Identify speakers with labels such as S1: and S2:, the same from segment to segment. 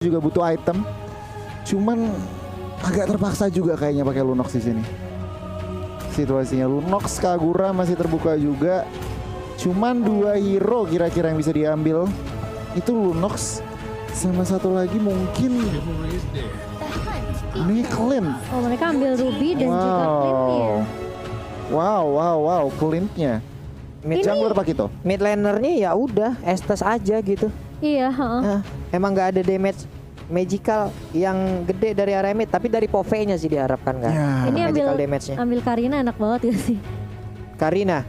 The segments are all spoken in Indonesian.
S1: juga butuh item. Cuman agak terpaksa juga kayaknya pakai Lunox di sini. Situasinya Lunox, Kagura masih terbuka juga. Cuman 2 hero kira-kira yang bisa diambil. Itu Lunox sama satu lagi mungkin Nicklin.
S2: Oh, mereka ambil Ruby dan juga Clint-nya.
S1: Wow, Clint-nya.
S3: Mid
S1: Jungler Pak Kito.
S3: mid lanernya ya udah Estes aja gitu.
S2: Iya, heeh.
S3: Nah, emang nggak ada damage magical yang gede dari area mid, tapi dari Pove-nya sih diharapkan kan.
S1: Ya.
S2: Ini
S3: Magical damage-nya.
S2: ambil Karina enak banget ya sih.
S3: Karina.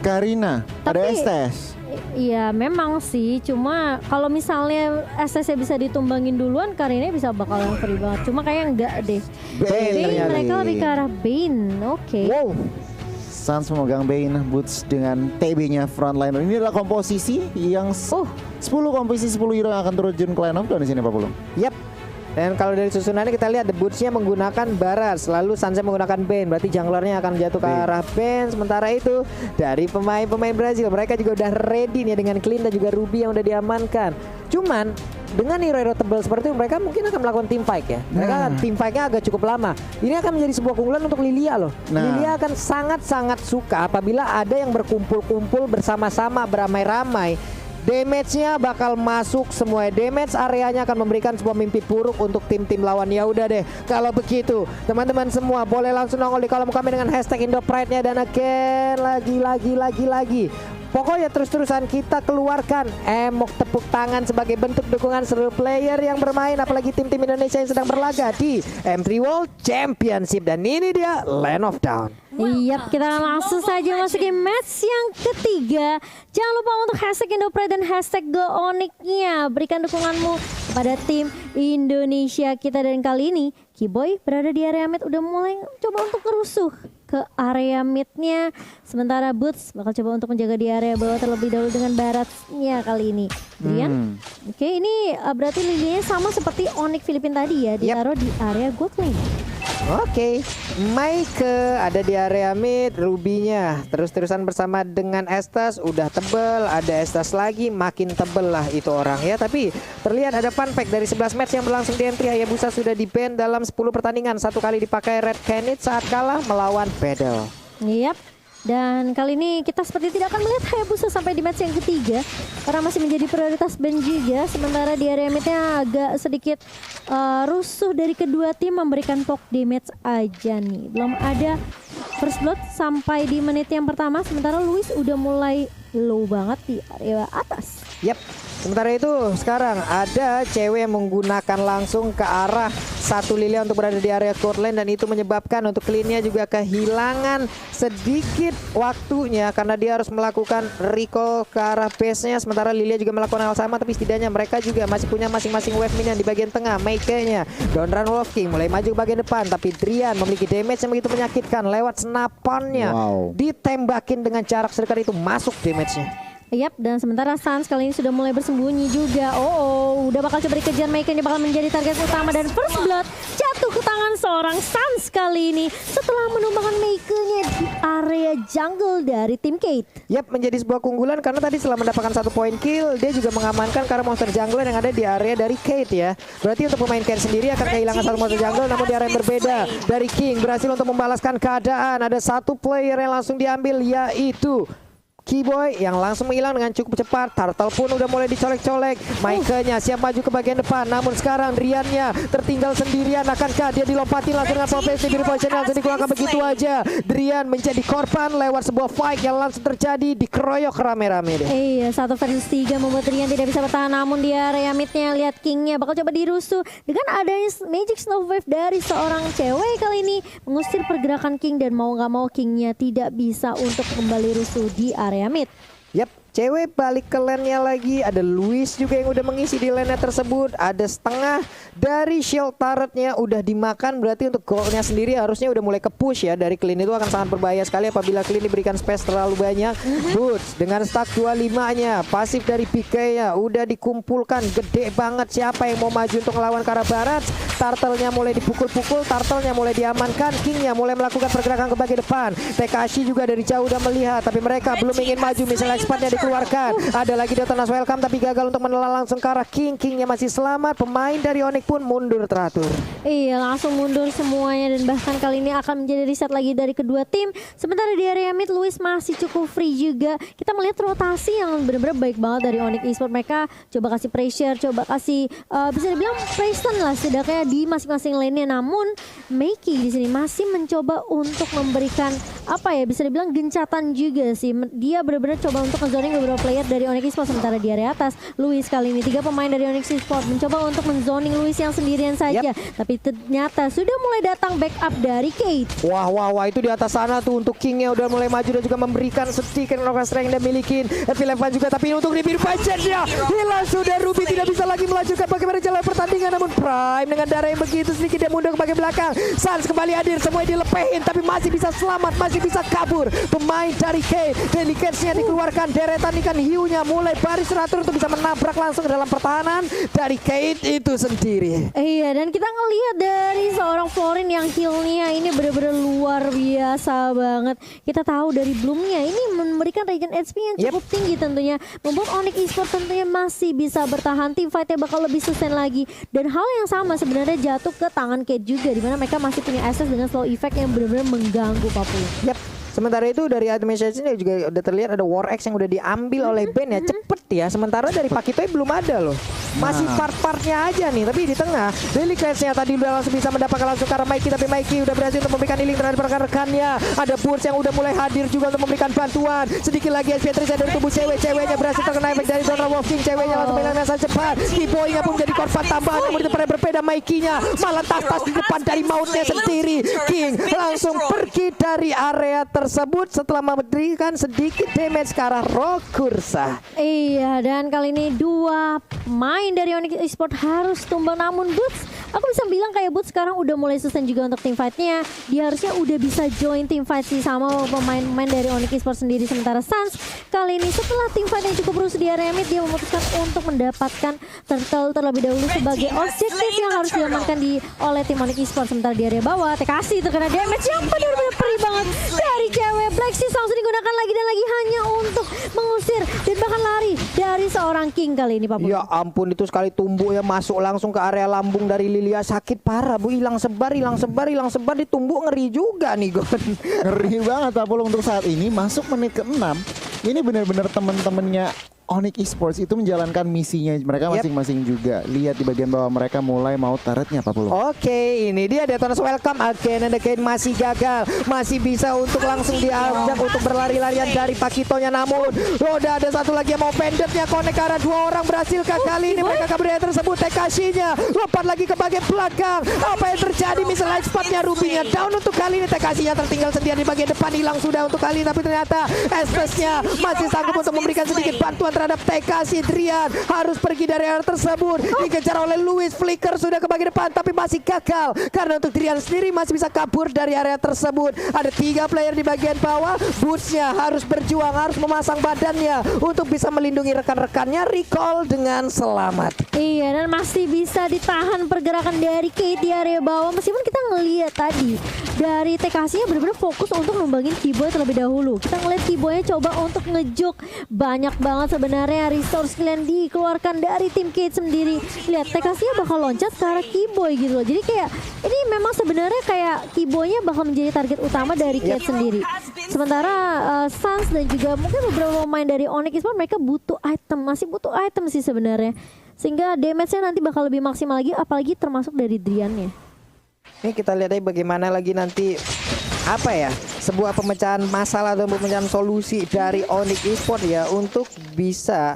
S1: Karina, ada
S2: Tapi-
S1: Estes.
S2: Iya memang sih, cuma kalau misalnya SS bisa ditumbangin duluan, Karina bisa bakalan free banget. Cuma kayak enggak deh.
S1: Bane
S2: Bane
S1: ternyata.
S2: mereka lebih ke arah Bane, oke.
S3: Wow.
S1: Suns memegang Bane Boots dengan TB-nya frontliner. Ini adalah komposisi yang 10 komposisi 10 hero yang akan terjun ke line up di sini Pak Pulung.
S3: Yap. Dan kalau dari susunannya kita lihat The Boots-nya menggunakan Baras, lalu Sunset menggunakan Bane. Berarti junglernya akan jatuh ke arah Bane. Sementara itu dari pemain-pemain Brazil mereka juga udah ready nih dengan Clint dan juga Ruby yang udah diamankan. Cuman dengan hero-hero tebal seperti itu mereka mungkin akan melakukan team fight ya. Mereka team fight-nya agak cukup lama. Ini akan menjadi sebuah keunggulan untuk Lilia loh. Lilia akan sangat-sangat suka apabila ada yang berkumpul-kumpul bersama-sama beramai-ramai. Damage-nya bakal masuk semua. Damage areanya akan memberikan sebuah mimpi buruk untuk tim-tim lawan. Ya udah deh, kalau begitu teman-teman semua boleh langsung nongol di kolom komen dengan hashtag IndoPride-nya. Dan again, lagi. Pokoknya terus-terusan kita keluarkan emok tepuk tangan sebagai bentuk dukungan seluruh player yang bermain, apalagi tim-tim Indonesia yang sedang berlaga di M3 World Championship. Dan ini dia Land of Dawn.
S2: Iya, kita langsung saja masukin match yang ketiga. Jangan lupa untuk hashtag IndoPride dan hashtag GoOnyx-nya. Berikan dukunganmu pada tim Indonesia kita. Dan kali ini Kiboy berada di area mid, udah mulai coba untuk merusuh ke area midnya. Sementara Boots bakal coba untuk menjaga di area bawah terlebih dahulu dengan Baratnya kali ini. Brian, oke, ini berarti linianya sama seperti Onyx Filipina tadi ya, ditaruh di area gold lane.
S3: Oke, Maike ada di area mid, Ruby-nya terus-terusan bersama dengan Estes, udah tebel, ada Estes lagi, makin tebel lah itu orang ya. Tapi terlihat ada fun fact dari 11 match yang berlangsung di M3, Hayabusa sudah di-ban dalam 10 pertandingan, 1 kali dipakai Red Canids saat kalah melawan Pedal.
S2: Yap. Dan kali ini kita seperti tidak akan melihat Hayabusa sampai di match yang ketiga karena masih menjadi prioritas ban juga. Sementara di area midnya agak sedikit rusuh dari kedua tim, memberikan poke damage aja nih. Belum ada first blood sampai di menit yang pertama. Sementara Luis udah mulai low banget di area atas.
S3: Yap. Sementara itu sekarang ada cewek yang menggunakan langsung ke arah satu Lilia untuk berada di area court lane, dan itu menyebabkan untuk Clean-nya juga kehilangan sedikit waktunya karena dia harus melakukan recall ke arah base-nya. Sementara Lilia juga melakukan hal sama, tapi setidaknya mereka juga masih punya masing-masing wave minion di bagian tengah. Maike-nya Donran Wolf King mulai maju ke bagian depan, tapi Drian memiliki damage yang begitu menyakitkan lewat senapannya. Ditembakin dengan jarak sedekat itu masuk damage-nya.
S2: Yap, dan sementara Suns kali ini sudah mulai bersembunyi juga. Udah bakal coba dikejar. Maike-nya bakal menjadi target utama dan first blood jatuh ke tangan seorang Suns kali ini setelah menumbangkan Maike-nya di area jungle dari tim Kate.
S3: Yap, menjadi sebuah keunggulan karena tadi setelah mendapatkan 1 poin kill, dia juga mengamankan karena monster jungler yang ada di area dari Kate ya. Berarti untuk pemain Kate sendiri akan kehilangan 1 monster jungler, namun di area yang berbeda. Dari King berhasil untuk membalaskan keadaan. Ada 1 player yang langsung diambil, yaitu Kiboy yang langsung menghilang dengan cukup cepat. Turtle pun udah mulai dicolek-colek. Maike-nya siap maju ke bagian depan, namun sekarang Drian-nya tertinggal sendirian. Akankah dia dilompatin langsung dengan profesi biru potion langsung dikeluarkan begitu aja. Drian menjadi korban lewat sebuah fight yang langsung terjadi, dikeroyok rame-rame deh.
S2: Iya, 1 versus 3 membuat Drian tidak bisa bertahan, namun di area midnya lihat King-nya bakal coba dirusuh dengan adanya Magic Snow Wave dari seorang cewek kali ini mengusir pergerakan King, dan mau nggak mau King-nya tidak bisa untuk kembali rusuh di area mid.
S3: Yap, cewek balik ke lane-nya lagi. Ada Luis juga yang udah mengisi di lane-nya tersebut. Ada setengah dari shield turret-nya udah dimakan. Berarti untuk goal-nya sendiri harusnya udah mulai ke-push ya. Dari Clean itu akan sangat berbahaya sekali apabila Clean diberikan space terlalu banyak. Boots dengan stack 25-nya. Pasif dari PK-nya udah dikumpulkan gede banget. Siapa yang mau maju untuk melawan ke arah barat? Turtle-nya mulai dipukul-pukul. Turtle-nya mulai diamankan. King-nya mulai melakukan pergerakan ke bagian depan. Tekashi juga dari jauh udah melihat, tapi mereka belum ingin maju. Misalnya expert-nya dikeluarkan. Ada lagi Detonas Welcome tapi gagal untuk menelan langsung ke arah King. Kingnya masih selamat. Pemain dari Onyx pun mundur teratur.
S2: Iya, langsung mundur semuanya dan bahkan kali ini akan menjadi reset lagi dari kedua tim. Sementara di area mid, Luis masih cukup free juga. Kita melihat rotasi yang benar-benar baik banget dari Onyx Esports. Mereka coba kasih pressure, coba kasih bisa dibilang presence lah setidaknya di masing-masing lane-nya. Namun Meiki di sini masih mencoba untuk memberikan apa ya, bisa dibilang gencatan juga sih. Dia benar-benar coba untuk ngezoning beberapa player dari Onyx Esports. Sementara di area atas, Luis kali ini 3 pemain dari Onyx Esports mencoba untuk menzoning Luis yang sendirian saja. Tapi ternyata sudah mulai datang backup dari Kate.
S3: Wah itu di atas sana tuh untuk Kingnya udah mulai maju dan juga memberikan sedikit strength yang dia miliki. F11 juga tapi untuk di biru pacarnya hilang sudah. Ruby tidak bisa lagi melanjutkan bagaimana jalan pertandingan, namun Prime dengan darah yang begitu sedikit dia mundur ke bagian belakang. Sans kembali hadir, semuanya dilepehin tapi masih bisa selamat, masih bisa kabur. Pemain dari Kate, Delicatesnya dikeluarkan, deretan ikan hiunya mulai baris teratur untuk bisa menabrak langsung ke dalam pertahanan dari Kate itu sendiri.
S2: Iya, dan kita ngelihat dari seorang Florin yang healnya ini benar-benar luar biasa banget. Kita tahu dari Bloomnya ini memberikan regen HP yang cukup tinggi tentunya, membuat Onyx Esports tentunya masih bisa bertahan. Tim fightnya bakal lebih sustain lagi, dan hal yang sama sebenarnya jatuh ke tangan Kate juga, dimana mereka masih punya access dengan slow effect yang benar-benar mengganggu Papua.
S3: Sementara itu dari administration juga udah terlihat ada War X yang udah diambil oleh Ben ya, cepet ya. Sementara dari Pakitoy belum ada loh, masih part-partnya aja nih. Tapi di tengah Delicatesnya tadi udah langsung bisa mendapatkan langsung ke arah Mikey, tapi Mikey udah berhasil untuk memberikan healing terhadap rekan-rekannya. Ada Burst yang udah mulai hadir juga untuk memberikan bantuan. Sedikit lagi SP Trisha dari tubuh cewek-ceweknya berhasil terkena efek dari zona Wolfing. Ceweknya langsung menghilangkan sangat cepat. T-Boy-nya pun menjadi korban tambahan, namun itu pada berbeda. Mikey-nya malah tas-tas di depan dari mautnya sendiri. King langsung pergi dari area tersebut setelah memberikan sedikit damage ke arah Rokursa.
S2: Iya, dan kali ini 2 pemain dari Onyx Esports harus tumbang, namun Boots, aku bisa bilang kayak Boots sekarang udah mulai sustain juga untuk team fight-nya. Dia harusnya udah bisa join team fight sih sama pemain-pemain dari Onyx Esports sendiri. Sementara Sans kali ini setelah team fight yang cukup rusuh di area mid, dia memutuskan untuk mendapatkan turtle terlebih dahulu sebagai objektif yang harus diamankan oleh tim Onyx Esports. Sementara di area bawah, TKC terkena damage yang benar-benar perih banget dari cewek. Black Seas langsung digunakan lagi dan lagi hanya untuk mengusir dan bahkan lari dari seorang King kali ini, Pak.
S3: Ya ampun, itu sekali tumbuk ya masuk langsung ke area lambung dari Lilia, sakit parah Bu, hilang sebar ditumbuk, ngeri juga nih Gon.
S1: Ngeri banget Pak Polo untuk saat ini. Masuk menit ke-6, ini benar-benar teman-temannya Onyx Esports itu menjalankan misinya mereka masing-masing juga. Lihat di bagian bawah mereka mulai mau turretnya Pak Polo.
S3: Oke, ini dia Detonas Welcome again and again, masih gagal. Masih bisa untuk langsung diajak untuk berlari-larian dari Pakitonya, namun udah ada satu lagi yang mau pendetnya connect ke arah 2 orang. Berhasilkah kali ini mereka kabur dari tersebut? TKC-nya lompat lagi ke bagian belakang. Apa yang terjadi? Misalnya spotnya Ruby-nya down untuk kali ini. TKC-nya tertinggal sendirian di bagian depan, hilang sudah untuk kali ini. Tapi ternyata Estes-nya masih sanggup untuk memberikan sedikit bantuan terhadap TKC. Drian harus pergi dari area tersebut, dikejar oleh Luis. Flicker sudah ke bagian depan tapi masih gagal karena untuk Drian sendiri masih bisa kabur dari area tersebut. Ada 3 player di bagian bawah. Boots-nya harus berjuang, harus memasang badannya untuk bisa melindungi rekan-rekannya. Recall dengan selamat.
S2: Iya, dan masih bisa ditahan pergerakan dari Kate di area bawah. Meskipun kita ngelihat tadi dari TKC-nya benar-benar fokus untuk numbangin Keyboy terlebih dahulu. Kita ngelihat Keyboy-nya coba untuk ngejuk. Banyak banget sebenarnya resource kalian dikeluarkan dari tim Kate sendiri. Lihat, TKC-nya bakal loncat ke arah Keyboy gitu loh. Jadi kayak ini memang sebenarnya kayak Keyboy-nya bakal menjadi target utama dari Kate sendiri. Sementara Sans dan juga mungkin beberapa pemain dari Onyx Esports mereka butuh item, masih butuh item sih sebenarnya. Sehingga damage-nya nanti bakal lebih maksimal lagi, apalagi termasuk dari Drian-nya.
S3: Ini kita lihat aja bagaimana lagi nanti apa ya, sebuah pemecahan masalah atau pemecahan solusi dari Onyx Esports ya untuk bisa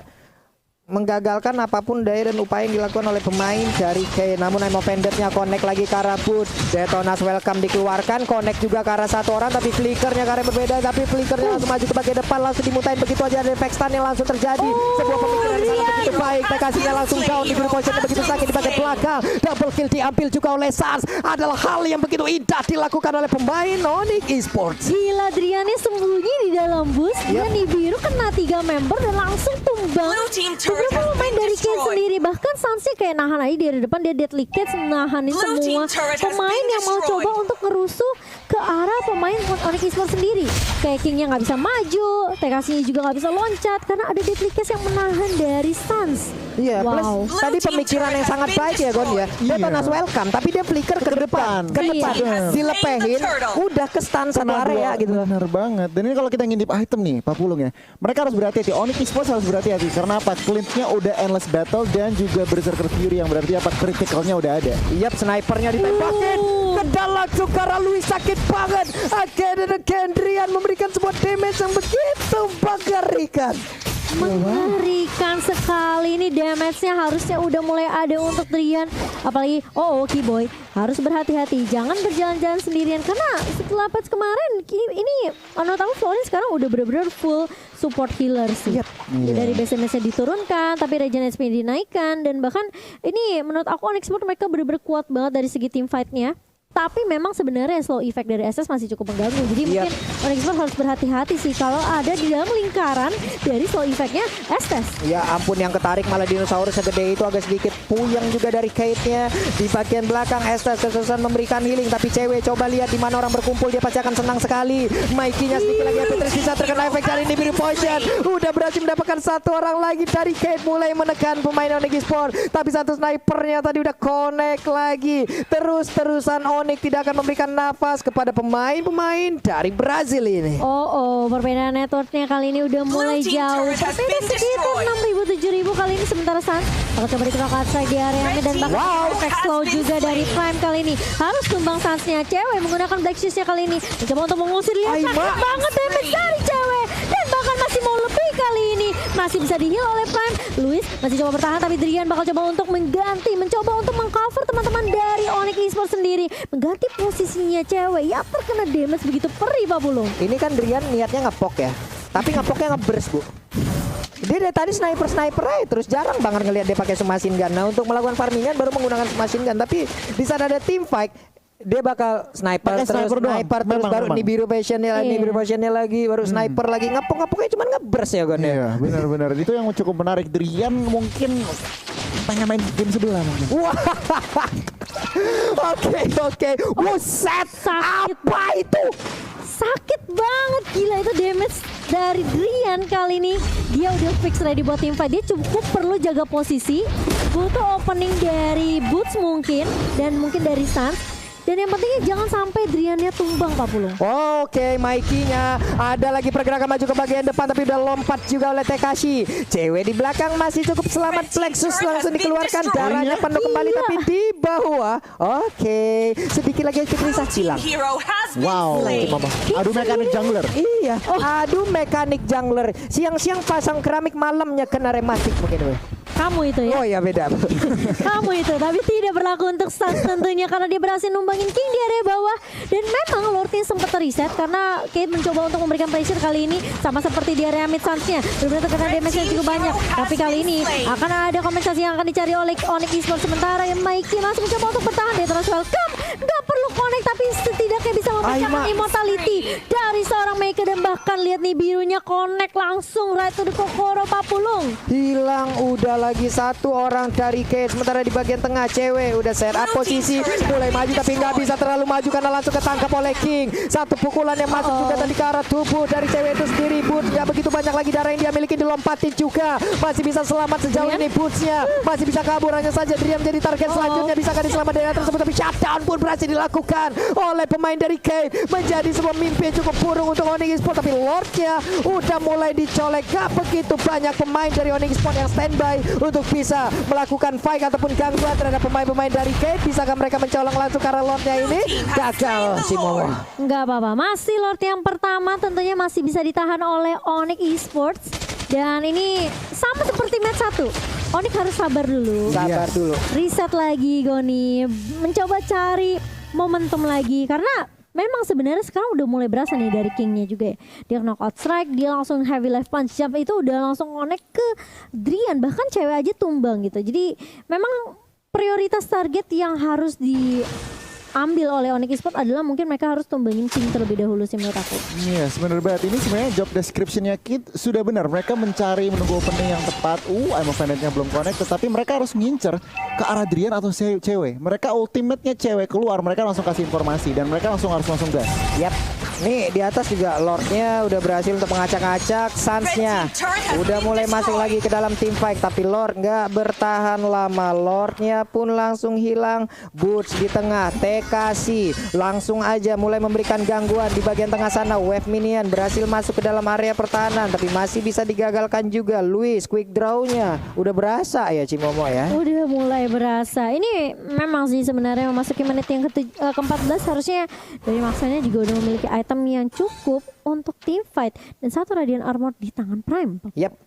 S3: menggagalkan apapun daya dan upaya yang dilakukan oleh pemain dari K. Namun Emo Pendetnya connect lagi ke arah Boots. Detonas Welcome dikeluarkan, connect juga ke arah 1 orang, tapi flickernya ke arah berbeda, tapi flickernya langsung maju ke bagian depan, langsung dimutain begitu aja. Ada efek stun yang langsung terjadi. Sebuah pemikiran di sana begitu baik, TKC-nya langsung down di biru positionnya begitu sakit di bagian belakang. Double kill diambil juga oleh Sans. Adalah hal yang begitu indah dilakukan oleh pemain Onyx Esports.
S2: Gila, Driannya sembunyi di dalam bus. Dia di biru kena 3 member dan langsung tumbang. Beberapa pemain dari Kate sendiri, bahkan Sansnya kayak nahan aja di depan, dia Deadly Cats nahanin semua pemain yang mau coba untuk ngerusuh ke arah pemain Onyx Esports sendiri. Kayak Kingnya nggak bisa maju, TKC-nya juga nggak bisa loncat karena ada Deadly Case yang menahan dari Sans.
S3: Iya,
S2: Wow.
S3: plus tadi pemikiran yang sangat baik ya Gon ya. Dia
S1: Iya.
S3: tunas welcome, tapi dia flicker ke depan,
S2: Iya.
S3: dilepehin, udah ke stun satu area gitu.
S1: Benar banget. Dan ini kalau kita ngintip item nih, Pak Pulung ya. Mereka harus berhati-hati. Onyx Esports harus berhati-hati karena apa? Clintnya udah endless battle dan juga Berserker Fury yang berarti apa? Criticalnya udah ada.
S3: Yap, snipernya ditembakin ke dalam Sukara Lui sakit banget. Again Drian memberikan sebuah damage yang begitu mengerikan.
S2: Mengerikan sekali ini damage-nya harusnya udah mulai ada untuk Drian. Apalagi Kiboy harus berhati-hati, jangan berjalan-jalan sendirian karena setelah patch kemarin ini menurut aku Florin sekarang udah bener-bener full support healer sih.
S3: Yep.
S2: Ya, dari BSMS-nya diturunkan tapi regen HP dinaikkan dan bahkan ini menurut aku Onyx Esports mereka bener-bener kuat banget dari segi team fight-nya. Tapi memang sebenarnya slow effect dari SS masih cukup mengganggu. Jadi mungkin Onyx Esports harus berhati-hati sih kalau ada di dalam lingkaran dari slow effect-nya SS.
S3: Ya ampun, yang ketarik malah dinosaurus segede itu agak sedikit puyeng juga dari Kate-nya. Di bagian belakang Estes kesusahan memberikan healing, tapi cewek coba lihat di mana orang berkumpul, dia pasti akan senang sekali. Mikey-nya sedikit lagi tapi tersisa terkena efek dari Nibiru Poison. Udah berhasil mendapatkan satu orang lagi dari Kate, mulai menekan pemain Onyx Esports. Tapi satu snipernya tadi udah connect lagi. Terus-terusan Onyx tidak akan memberikan nafas kepada pemain-pemain dari Brazil ini.
S2: Perbedaan networknya kali ini udah mulai jauh. Berbeda sekitar 6.000 7.000 kali ini sementara Sans kalau coba dikerokat strike di areanya dan bahkan efek slow juga dari Prime kali ini. Harus tumbang Sans-nya. Cewek menggunakan Black Shoes-nya kali ini. Mencoba untuk mengusir, lihat sakit banget damage dari cewek. Dan bahkan masih mau lebih kali ini. Masih bisa di-heal oleh Prime. Luis masih coba bertahan tapi Drian bakal coba untuk mengganti. Mencoba untuk mengcover teman-teman dari Onyx Esports sendiri. Mengganti posisinya cewek yang terkena damage begitu perih Pak Pulung.
S3: Ini kan Drian niatnya ngepok ya. Tapi ngepoknya ngeburst, Bu. Dia dari tadi sniper aja, terus jarang banget ngelihat dia pakai submachine gun. Nah, untuk melakukan farmingan baru menggunakan submachine gun, tapi di saat ada team fight dia bakal sniper terus baru Nibiru Passionnya lagi baru sniper lagi ngepoknya cuman ngeburst ya Gon.
S1: Iya, benar-benar. Itu yang cukup menarik. Drian mungkin pengen main game sebelah mungkin.
S3: Wah. Oke. Buset. Apa itu?
S2: Sakit banget, gila itu damage dari Drian kali ini. Dia udah fix ready buat team fight. Dia cukup perlu jaga posisi, butuh opening dari Boots mungkin dan mungkin dari Sans. Dan yang pentingnya jangan sampai Driannya tumbang Pak Pulung.
S3: Oke, Mikey-nya ada lagi pergerakan maju ke bagian depan tapi udah lompat juga oleh Tekashi. Cewek di belakang masih cukup selamat, Plexus langsung dikeluarkan, darahnya penuh kembali tapi di bawah. Oke, sedikit lagi Citrisa hilang.
S1: Wow, aduh mekanik jungler.
S3: Iya, aduh mekanik jungler. Siang-siang pasang keramik, malamnya kena rematik mungkin.
S2: Kamu itu ya?
S3: Oh ya beda.
S2: Kamu itu, tapi tidak berlaku untuk Sans tentunya karena dia berhasil numbangin King di area bawah. Dan memang Lordnya sempat reset karena Kate mencoba untuk memberikan pressure kali ini sama seperti di area mid Sans-nya. Benar-benar terkena damage yang cukup banyak. Tapi kali ini akan ada kompensasi yang akan dicari oleh Onyx Esports. Sementara yang Mikey masih mencoba untuk bertahan. Dia terus welcome. Gak perlu connect tapi setidaknya bisa memecahkan immortality dari seorang Maker. Dan bahkan lihat nih birunya connect langsung right to the Kokoro Pak Pulung.
S3: Hilang udah lagi satu orang dari Kate. Sementara di bagian tengah cewek udah set up posisi, mulai maju tapi nggak bisa terlalu maju karena langsung ketangkap oleh King. Satu pukulan yang masuk juga tadi ke arah tubuh dari cewek itu sendiri. Boots nggak begitu banyak lagi darah yang dia miliki, dilompatin juga. Masih bisa selamat sejauh ini Bootsnya. Masih bisa kabur, hanya saja Drian menjadi target selanjutnya. Bisakah diselamat dari tersebut, tapi shutdown pun berhasil dilakukan oleh pemain dari Kate. Menjadi sebuah mimpi yang cukup buruk untuk Onyx Esports, tapi Lordnya udah mulai dicolek. Gak begitu banyak pemain dari Onyx Esports yang standby untuk bisa melakukan fight ataupun gangguan terhadap pemain-pemain dari Kate. Bisakah mereka mencolong langsung karena Lordnya ini? Gagal si Momo.
S2: Enggak apa-apa, masih Lord yang pertama tentunya masih bisa ditahan oleh Onyx Esports. Dan ini sama seperti match 1. Onyx harus sabar dulu.
S3: Sabar dulu.
S2: Reset lagi Goni, mencoba cari momentum lagi karena memang sebenarnya sekarang udah mulai berasa nih dari Kingnya juga ya. Dia knockout strike, dia langsung heavy life punch jump itu udah langsung connect ke Drian. Bahkan cewek aja tumbang gitu. Jadi memang prioritas target yang harus diambil oleh Onyx Esports adalah mungkin mereka harus tumbangin King terlebih dahulu sih menurut aku.
S1: Iya, sebenarnya banget. Ini sebenarnya job description-nya Kid sudah benar. Mereka mencari menunggu opening yang tepat. I'm offended-nya belum connect, tetapi mereka harus ngincer ke arah Drian atau cewek. Mereka ultimate-nya cewek keluar, mereka langsung kasih informasi dan mereka langsung gas.
S3: Yap. Nih di atas juga Lordnya udah berhasil untuk mengacak-acak. Suns-nya udah mulai masuk lagi ke dalam team fight, tapi Lord nggak bertahan lama. Lordnya pun langsung hilang. Boots di tengah, TKC langsung aja mulai memberikan gangguan di bagian tengah sana. Wave minion berhasil masuk ke dalam area pertahanan, tapi masih bisa digagalkan juga. Luis quick draw-nya udah berasa ya Cimomo ya.
S2: Udah mulai berasa. Ini memang sih sebenarnya memasuki menit yang ke-14 harusnya dari Maxanya juga udah memiliki item yang cukup untuk team fight dan satu Radiant Armor di tangan Prime.
S3: Yap.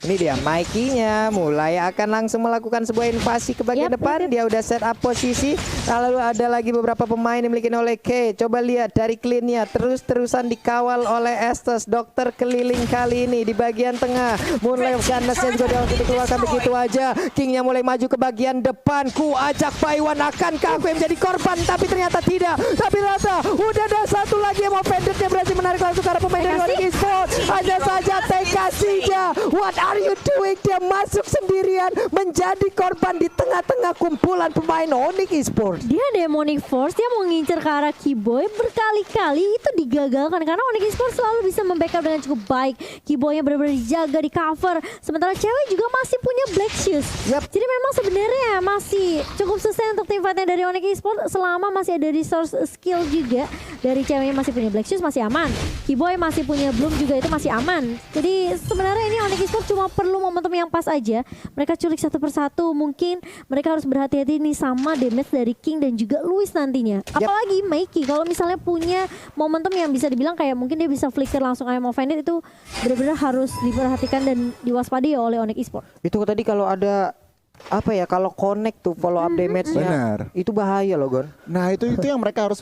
S3: Ini dia Mikey-nya mulai akan langsung melakukan sebuah invasi ke bagian depan. Dia udah set up posisi. Lalu ada lagi beberapa pemain dimiliki oleh K. Coba lihat dari clean-nya terus-terusan dikawal oleh Estes. Dokter keliling kali ini di bagian tengah. Mulai Ganesnya juga dia dikeluarkan begitu aja. King-nya mulai maju ke bagian depan. Ku ajak Paiwan, akankah aku yang menjadi korban? Tapi ternyata tidak. Tapi rata udah ada satu lagi yang mau pendetnya berhasil menarik langsung ke arah pemain dari Onyx Esports. Hanya saja TKC-nya. What are you doing? Dia masuk sendirian menjadi korban di tengah-tengah kumpulan pemain Onyx Esports.
S2: Dia Demonic Force, dia mau ngincer ke arah Keyboy berkali-kali itu digagalkan karena Onyx Esports selalu bisa membackup dengan cukup baik. Keyboynya benar-benar dijaga, di cover. Sementara cewek juga masih punya Black Shoes. Jadi memang sebenarnya masih cukup susah untuk tim fightnya dari Onyx Esports selama masih ada resource skill juga. Dari ceweknya masih punya Black Shoes masih aman. Keyboy masih punya Bloom juga itu masih aman. Jadi sebenarnya ini Onyx Esports cuma perlu momentum yang pas aja. Mereka culik satu persatu. Mungkin mereka harus berhati-hati nih sama damage dari King dan juga Luis nantinya. Apalagi Mikey kalau misalnya punya momentum yang bisa dibilang kayak mungkin dia bisa flicker langsung I'm offended, itu benar-benar harus diperhatikan dan diwaspadai oleh Onyx Esports.
S3: Itu tadi kalau ada apa ya, kalau connect tuh follow up damage-nya itu bahaya loh Gon.
S1: Nah itu yang mereka harus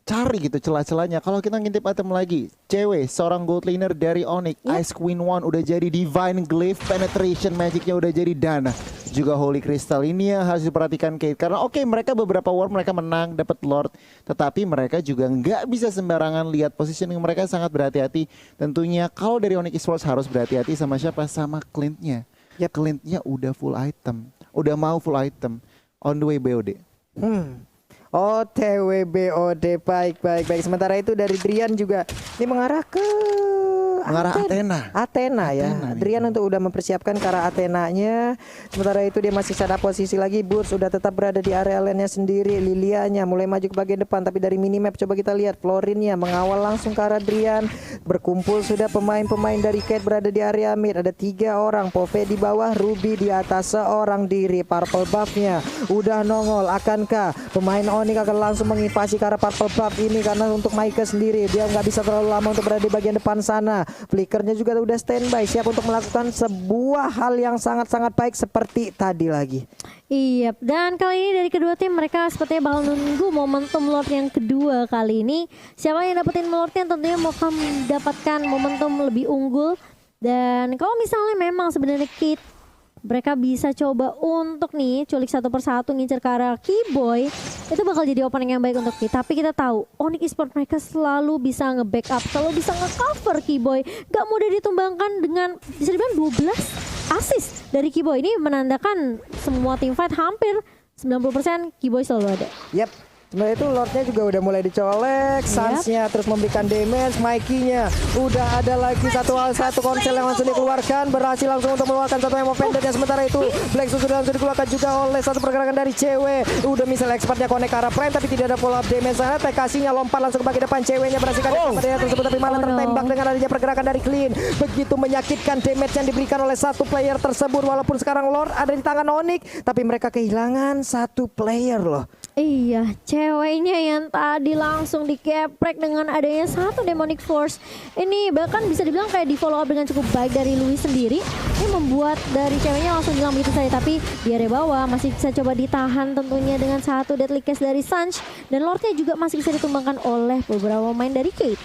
S1: cari gitu celah-celahnya. Kalau kita ngintip item lagi, cewek seorang gold laner dari Onyx, Ice Queen One udah jadi Divine Glyph, penetration magicnya udah jadi Dana, juga Holy Crystal. Ini yang harus diperhatikan Kate, karena mereka beberapa war mereka menang dapat Lord, tetapi mereka juga nggak bisa sembarangan lihat positioning, mereka sangat berhati-hati. Tentunya kalau dari Onyx Esports harus berhati-hati sama siapa, sama Clint-nya. Clint-nya udah full item, udah mau full item, on the way BOD.
S3: OTW BOD, baik. Sementara itu dari Drian juga ini mengarah ke Athena ya. Drian untuk udah mempersiapkan ke arah Athenanya. Sementara itu dia masih ada posisi lagi. Boots sudah tetap berada di area lane-nya sendiri. Lilianya mulai maju ke bagian depan, tapi dari minimap coba kita lihat Florinnya mengawal langsung ke arah Drian. Berkumpul sudah pemain-pemain dari Kate berada di area mid. Ada 3 orang, Pove di bawah, Ruby di atas seorang diri. Purple buff-nya udah nongol. Akankah pemain Onyx akan langsung menginvasi ke arah purple buff ini? Karena untuk Micah sendiri dia nggak bisa terlalu lama untuk berada di bagian depan sana. Flickernya juga udah standby, siap untuk melakukan sebuah hal yang sangat-sangat baik seperti tadi lagi.
S2: Iya, dan kali ini dari kedua tim mereka sepertinya bakal nunggu momentum Lord yang kedua kali ini. Siapa yang dapetin Lordnya tentunya mau mendapatkan momentum lebih unggul. Dan kalau misalnya memang sebenarnya Kate mereka bisa coba untuk nih culik satu persatu ngincer ke arah Keyboy, itu bakal jadi opening yang baik untuk kita. Tapi kita tahu Onyx Esports mereka selalu bisa nge-backup, selalu bisa nge-cover Keyboy. Gak mudah ditumbangkan dengan bisa dibilang 12 assist dari Keyboy. Ini menandakan semua team fight hampir 90% Keyboy selalu ada.
S3: Sebenarnya itu Lordnya juga udah mulai dicolek, Suns-nya terus memberikan damage, Mikey-nya udah ada lagi satu konsel yang langsung dikeluarkan, berhasil langsung untuk mengeluarkan satu emo pendek. Dan sementara itu Black Shoes sudah langsung dikeluarkan juga oleh satu pergerakan dari cewek. Udah misal expertnya connect ke arah Prime tapi tidak ada follow up damage sana. TKC-nya lompat langsung ke bagian depan, ceweknya berhasil pada tersebut tapi malah tertembak dengan adanya pergerakan dari Clean. Begitu menyakitkan damage yang diberikan oleh satu player tersebut. Walaupun sekarang Lord ada di tangan Onyx, tapi mereka kehilangan satu player loh.
S2: Iya, ceweknya yang tadi langsung dikeprek dengan adanya satu Demonic Force. Ini bahkan bisa dibilang kayak di follow up dengan cukup baik dari Luis sendiri. Ini membuat dari ceweknya langsung hilang begitu saja. Tapi di area bawah masih bisa coba ditahan tentunya dengan satu Deadly Cast dari Sanch. Dan Lordnya juga masih bisa ditumbangkan oleh beberapa pemain dari Kate.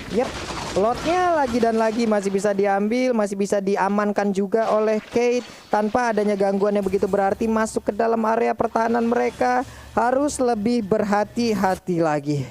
S3: Lordnya lagi dan lagi masih bisa diambil, masih bisa diamankan juga oleh Kate tanpa adanya gangguan yang begitu berarti masuk ke dalam area pertahanan mereka. harus lebih berhati-hati lagi.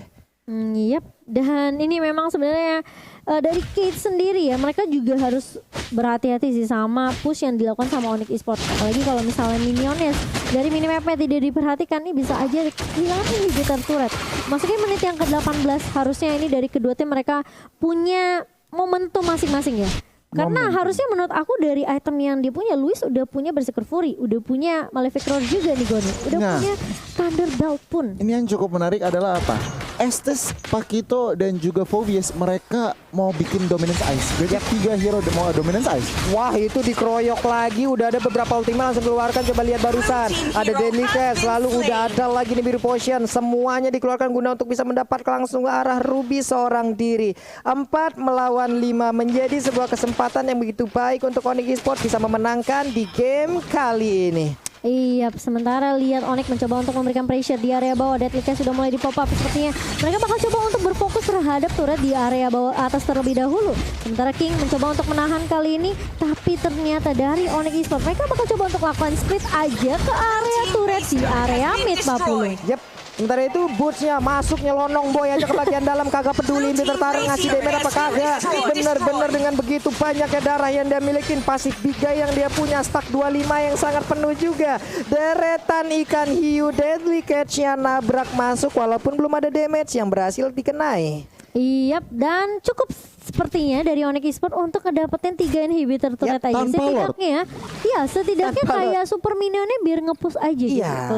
S2: Yap, dan ini memang sebenarnya dari Kate sendiri ya, mereka juga harus berhati-hati sih sama push yang dilakukan sama Onyx Esports. Apalagi kalau misalnya minionnya dari minimapnya tidak diperhatikan, nih bisa aja kehilangan inhibitor turret. Masukin menit yang ke-18, harusnya ini dari kedua tim mereka punya momentum masing-masing ya. Karena harusnya menurut aku dari item yang dia punya, Luis udah punya Berserker Fury, udah punya Malefic Roar juga nih Goni, udah punya Thunderbolt pun.
S1: Ini yang cukup menarik adalah apa? Estes, Pakito, dan juga Phoveus mereka mau bikin Dominance Ice. Jadi 3 hero mau Dominance Ice.
S3: Wah, itu dikeroyok lagi. Udah ada beberapa ultima langsung keluarkan. Coba lihat barusan. Ada Deadly Cast, lalu udah ada lagi nih Biru Potion. Semuanya dikeluarkan guna untuk bisa mendapat langsung ke arah Ruby seorang diri. 4 melawan 5 menjadi sebuah kesempatan yang begitu baik untuk Onyx Esports bisa memenangkan di game kali ini.
S2: Iya, sementara lihat Onyx mencoba untuk memberikan pressure di area bawah. Deadly Cast sudah mulai di pop up sepertinya. Mereka bakal coba untuk berfokus terhadap turret di area bawah atas terlebih dahulu. Sementara King mencoba untuk menahan kali ini, tapi ternyata dari Onyx Esports mereka bakal coba untuk lakukan split aja ke area turret di area mid Papulu.
S3: Yep. Sementara itu bootsnya masuk nyelonong boy aja ke bagian dalam, kagak peduli ini tertarik ngasih damage apa kagak. Bener-bener dengan begitu banyaknya darah yang dia milikin, pasif biga yang dia punya, stack 25 yang sangat penuh juga. Deretan ikan hiu Deadly Catch-nya nabrak masuk walaupun belum ada damage yang berhasil dikenai.
S2: Iya, dan cukup sepertinya dari Onyx Esports untuk ngedapetin 3 inhibitor turret aja. Setidaknya, ya setidaknya kayak super minionnya biar nge-push aja gitu.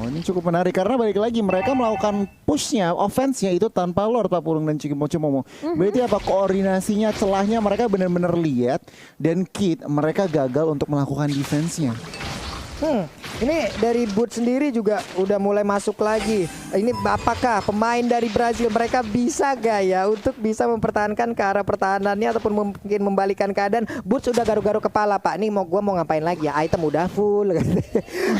S1: Ini cukup menarik karena balik lagi mereka melakukan pushnya, offense-nya itu tanpa Lord Pak Pulung dan Cimomo. Berarti apa koordinasinya, celahnya mereka benar-benar lihat, dan Kid mereka gagal untuk melakukan defense-nya.
S3: Ini dari Boot sendiri juga udah mulai masuk lagi. Ini apakah pemain dari Brazil mereka bisa gak ya untuk bisa mempertahankan ke arah pertahanannya ataupun mungkin membalikan keadaan. Boot sudah garuk-garuk kepala, Pak. Nih gua mau ngapain lagi ya? Item udah full.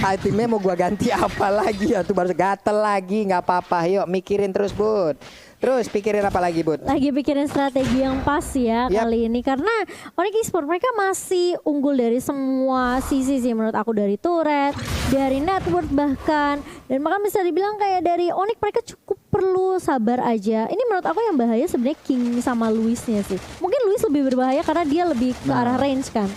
S3: Itemnya mau gua ganti apa lagi ya? Tuh baru gatel lagi, nggak apa-apa. Yuk mikirin terus, Boot. Terus pikirin apa lagi, Bud?
S2: Lagi pikirin strategi yang pas ya kali ini. Karena Onyx Esports mereka masih unggul dari semua sisi sih menurut aku. Dari turret, dari network bahkan. Dan maka bisa dibilang kayak dari Onyx mereka cukup perlu sabar aja. Ini menurut aku yang bahaya sebenarnya King sama Luisnya sih. Mungkin Luis lebih berbahaya karena dia lebih ke arah range kan.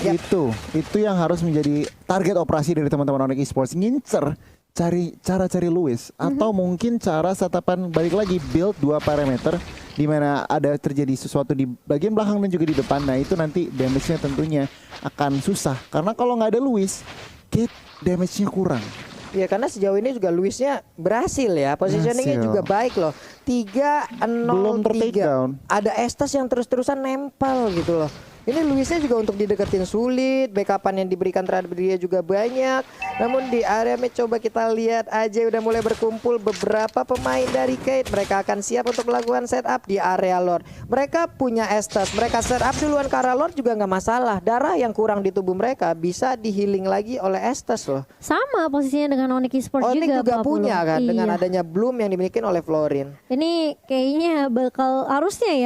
S1: Itu yang harus menjadi target operasi dari teman-teman Onyx Esports. Ngincer cari Luis atau mungkin cara setapan balik lagi build 2 parameter di mana ada terjadi sesuatu di bagian belakang dan juga di depan. Nah itu nanti damage-nya tentunya akan susah karena kalau nggak ada Luis, Kate damage-nya kurang.
S3: Ya karena sejauh ini juga Luisnya berhasil ya, positioningnya juga baik loh. 3-0-3.
S1: Belum ter-takedown.
S3: Ada Estes yang terus-terusan nempel gitu loh. Ini Luisnya juga untuk dideketin sulit, backupan yang diberikan terhadap dia juga banyak. Namun di area mid coba kita lihat aja udah mulai berkumpul beberapa pemain dari Kate. Mereka akan siap untuk melakukan setup di area Lord. Mereka punya Estes, mereka setup duluan ke arah Lord juga nggak masalah. Darah yang kurang di tubuh mereka bisa di-healing lagi oleh Estes loh.
S2: Sama posisinya dengan Onyx Esports
S3: juga punya kan dengan adanya Bloom yang dimiliki oleh Florin.
S2: Ini kayaknya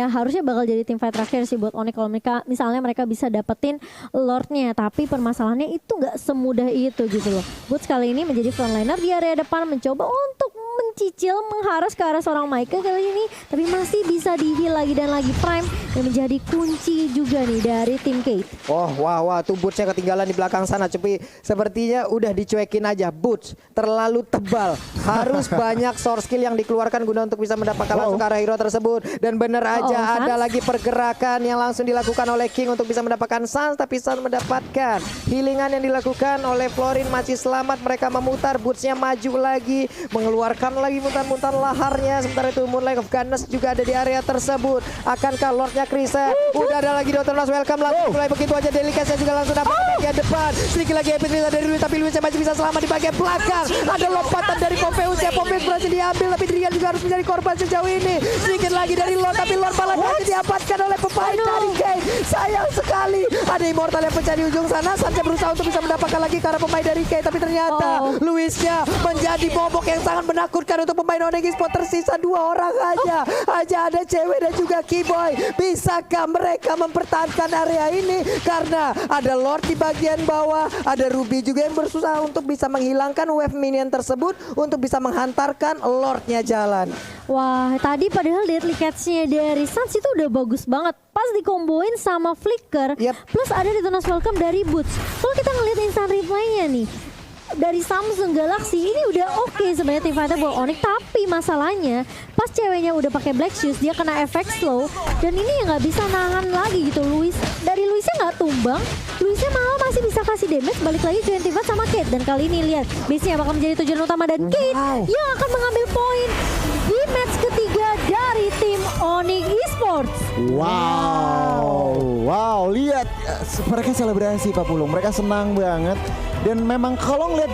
S2: harusnya bakal jadi tim fight terakhir sih buat Onyx kalau mereka bisa dapetin Lordnya, tapi permasalahannya itu nggak semudah itu gitu loh. Boots kali ini menjadi frontliner di area depan mencoba untuk mencicil mengharas ke arah seorang Michael kali ini, tapi masih bisa di-heal lagi dan lagi. Prime yang menjadi kunci juga nih dari tim Kate.
S3: Wah tuh Bootsnya ketinggalan di belakang sana, tapi sepertinya udah dicuekin aja. Boots terlalu tebal, harus banyak source skill yang dikeluarkan guna untuk bisa mendapatkan langsung ke arah hero tersebut. Dan bener aja ada lagi pergerakan yang langsung dilakukan oleh King untuk bisa mendapatkan Sans, tapi Sans mendapatkan healingan yang dilakukan oleh Florin masih selamat. Mereka memutar, Bootsnya maju lagi, mengeluarkan lagi mutan-mutan laharnya. Sementara itu Moonlight of Ganes juga ada di area tersebut. Akankah Lordnya Krisa? Udah ada lagi Dr. Nas welcome langsung mulai begitu aja. Delicatesnya juga langsung dapat di bagian depan. Sedikit lagi epic dari Luis, tapi Luisnya masih bisa selamat di bagian belakang. Ada lompatan dari Phoveus ya, Base berhasil diambil, tapi Drian juga harus menjadi korban sejauh ini. Sedikit lagi dari Lord, tapi Lord malah berhasil diamankan oleh pemain dari Kane. Sayang sekali. Ada Immortal yang pecah di ujung sana. Sanche berusaha untuk bisa mendapatkan lagi ke arah pemain dari Kane, tapi ternyata Luisnya menjadi momok yang sangat menakutkan untuk pemain Onyx Esports. Tersisa 2 orang aja. Hanya ada cewek dan juga Keyboy. Bisakah mereka mempertahankan area ini? Karena ada Lord di bagian bawah, ada Ruby juga yang berusaha untuk bisa menghilangkan wave minion tersebut untuk bisa menghantarkan Lordnya jalan.
S2: Wah, tadi padahal deadly catch-nya dari Suns itu udah bagus banget. Pas dikomboin sama Flicker,
S3: Yep.
S2: plus ada Detonas Welcome dari Boots. Kalau kita ngeliat instant replaynya nih, dari Samsung Galaxy ini udah oke sebenarnya tim fighter buat Onyx, tapi masalahnya pas ceweknya udah pakai Black Shoes dia kena efek slow dan ini ya nggak bisa nahan lagi gitu. Luisnya nggak tumbang, Luisnya malah masih bisa kasih damage. Balik lagi ke Antifa sama Kate, dan kali ini lihat base-nya bakal menjadi tujuan utama dan Kate yang akan mengambil poin di match ketiga dari tim Onyx Esports.
S1: Wow, lihat mereka selebrasi Pak Pulung, mereka senang banget dan memang kalau ngeliat